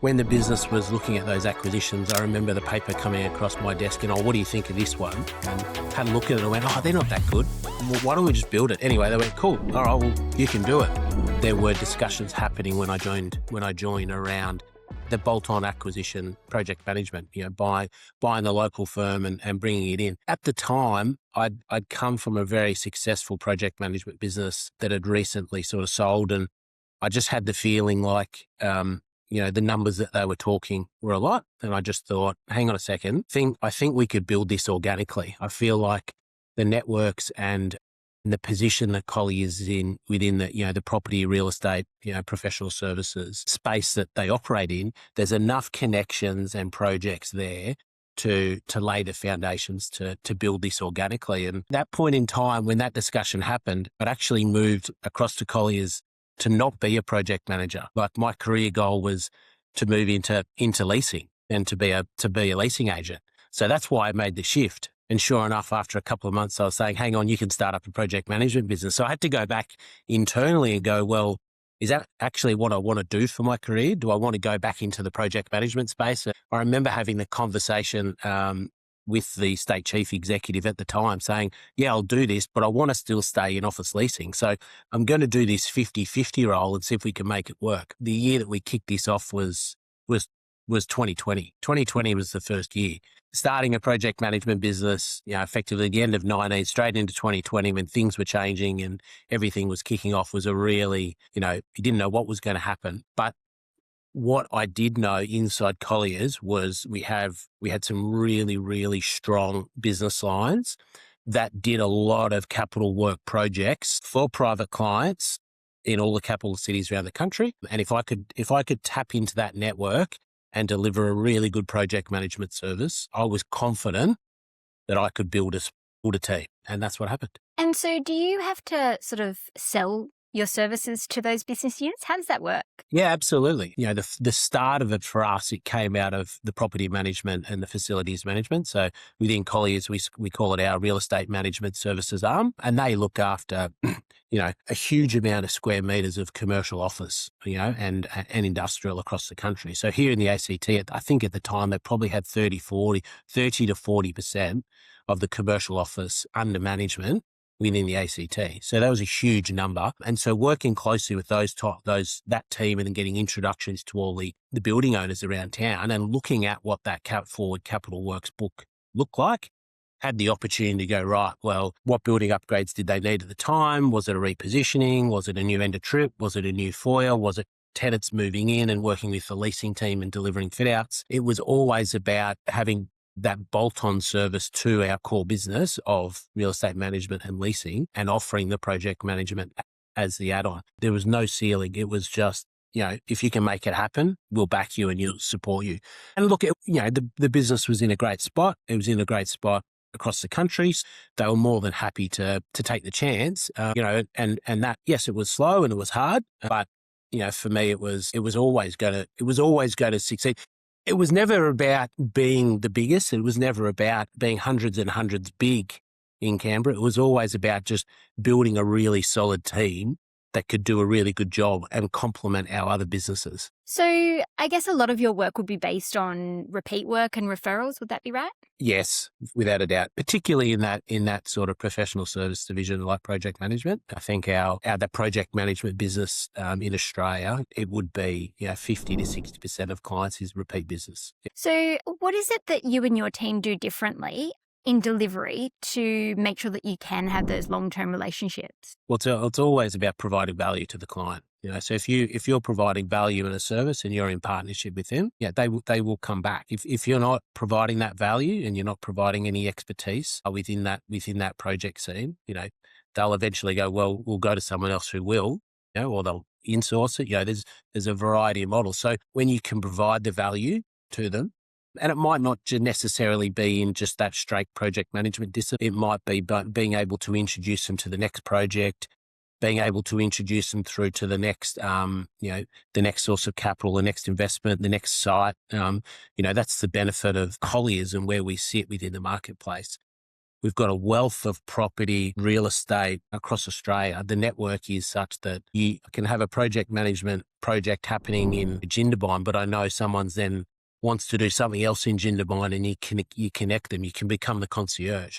when the business was looking at those acquisitions, I remember the paper coming across my desk and, what do you think of this one? And had a look at it and went, they're not that good. Well, why don't we just build it? Anyway, they went, cool. All right, well, you can do it. There were discussions happening when I joined around the bolt-on acquisition project management, buying the local firm and bringing it in. At the time, I'd come from a very successful project management business that had recently sort of sold, and I just had the feeling like, the numbers that they were talking were a lot. And I just thought, hang on a second, I think we could build this organically. I feel like the networks and the position that Colliers is in within the property, real estate, professional services space that they operate in, there's enough connections and projects there to lay the foundations to build this organically. And that point in time when that discussion happened, I'd actually moved across to Colliers to not be a project manager. Like, my career goal was to move into leasing and to be a leasing agent. So that's why I made the shift. And sure enough, after a couple of months, I was saying, hang on, you can start up a project management business. So I had to go back internally and go, well, is that actually what I want to do for my career? Do I want to go back into the project management space? I remember having the conversation with the state chief executive at the time saying, yeah, I'll do this, but I want to still stay in office leasing. So I'm going to do this 50-50 role and see if we can make it work. The year that we kicked this off was 2020. 2020 was the first year. Starting a project management business, effectively at the end of 19, straight into 2020 when things were changing and everything was kicking off, was a really, you didn't know what was going to happen. But what I did know inside Colliers was we had some really, really strong business lines that did a lot of capital work projects for private clients in all the capital cities around the country. And if I could tap into that network and deliver a really good project management service, I was confident that I could build a team. And that's what happened. And so do you have to sort of sell your services to those business units? How does that work? Yeah, absolutely. The start of it for us, it came out of the property management and the facilities management. So within Colliers, we call it our real estate management services arm, and they look after, a huge amount of square meters of commercial office, and industrial across the country. So here in the ACT, I think at the time they probably had 30 to 40% of the commercial office under management within the ACT. So that was a huge number. And so working closely with that team and then getting introductions to all the building owners around town and looking at what that forward capital works book looked like, had the opportunity to go, right, well, what building upgrades did they need at the time? Was it a repositioning? Was it a new end of trip? Was it a new foyer? Was it tenants moving in and working with the leasing team and delivering fit outs? It was always about having that bolt-on service to our core business of real estate management and leasing and offering the project management as the add-on. There was no ceiling. It was just, if you can make it happen, we'll back you and you'll support you. And look, the business was in a great spot. It was in a great spot across the country. They were more than happy to take the chance, and that, yes, it was slow and it was hard, but, for me, it was always going to succeed. It was never about being the biggest. It was never about being hundreds and hundreds big in Canberra. It was always about just building a really solid team that could do a really good job and complement our other businesses. So I guess a lot of your work would be based on repeat work and referrals. Would that be right? Yes, without a doubt, particularly in that sort of professional service division like project management. I think the project management business in Australia, it would be 50 to 60% of clients is repeat business. So what is it that you and your team do differently in delivery to make sure that you can have those long-term relationships? Well, it's always about providing value to the client. So if you're providing value in a service and you're in partnership with them, they will come back. If you're not providing that value and you're not providing any expertise within that project scene, they'll eventually go, well, we'll go to someone else who will, or they'll insource it. There's a variety of models. So when you can provide the value to them, and it might not necessarily be in just that straight project management discipline. It might be being able to introduce them to the next project, being able to introduce them through to the next, the next source of capital, the next investment, the next site. That's the benefit of Colliers and where we sit within the marketplace. We've got a wealth of property, real estate across Australia. The network is such that you can have a project management project happening in Jindabyne, but I know someone's then wants to do something else in Jindabyne, and you connect them. You can become the concierge.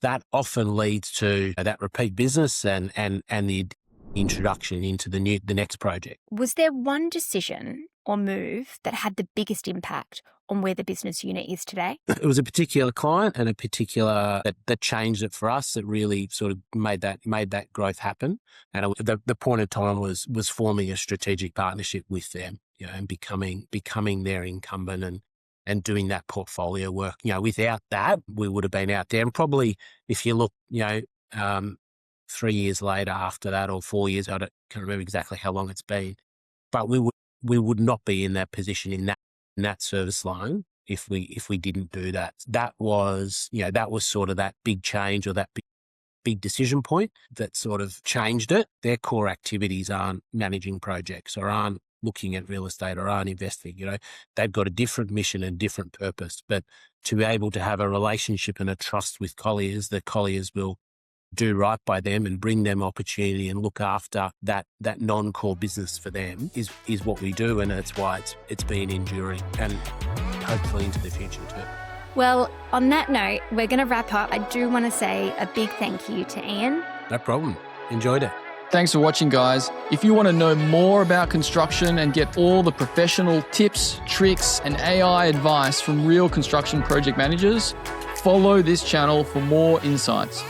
That often leads to that repeat business and the introduction into the next project. Was there one decision or move that had the biggest impact on where the business unit is today? It was a particular client and a particular that changed it for us. That really sort of made that growth happen. And the point of time was forming a strategic partnership with them, and becoming their incumbent and doing that portfolio work. Without that, we would have been out there. And probably if you look, 3 years later after that, or 4 years, I can't remember exactly how long it's been, but we would not be in that position in that service line if we didn't do that. That was sort of that big change, or that big decision point that sort of changed it. Their core activities aren't managing projects, or aren't looking at real estate, or aren't investing. They've got a different mission and different purpose. But to be able to have a relationship and a trust with Colliers, that Colliers will do right by them and bring them opportunity and look after that non-core business for them is what we do, and that's why it's been enduring and hopefully into the future too. Well, on that note, we're going to wrap up. I do want to say a big thank you to Iain. No problem. Enjoyed it. Thanks for watching, guys. If you want to know more about construction and get all the professional tips, tricks, and AI advice from real construction project managers, follow this channel for more insights.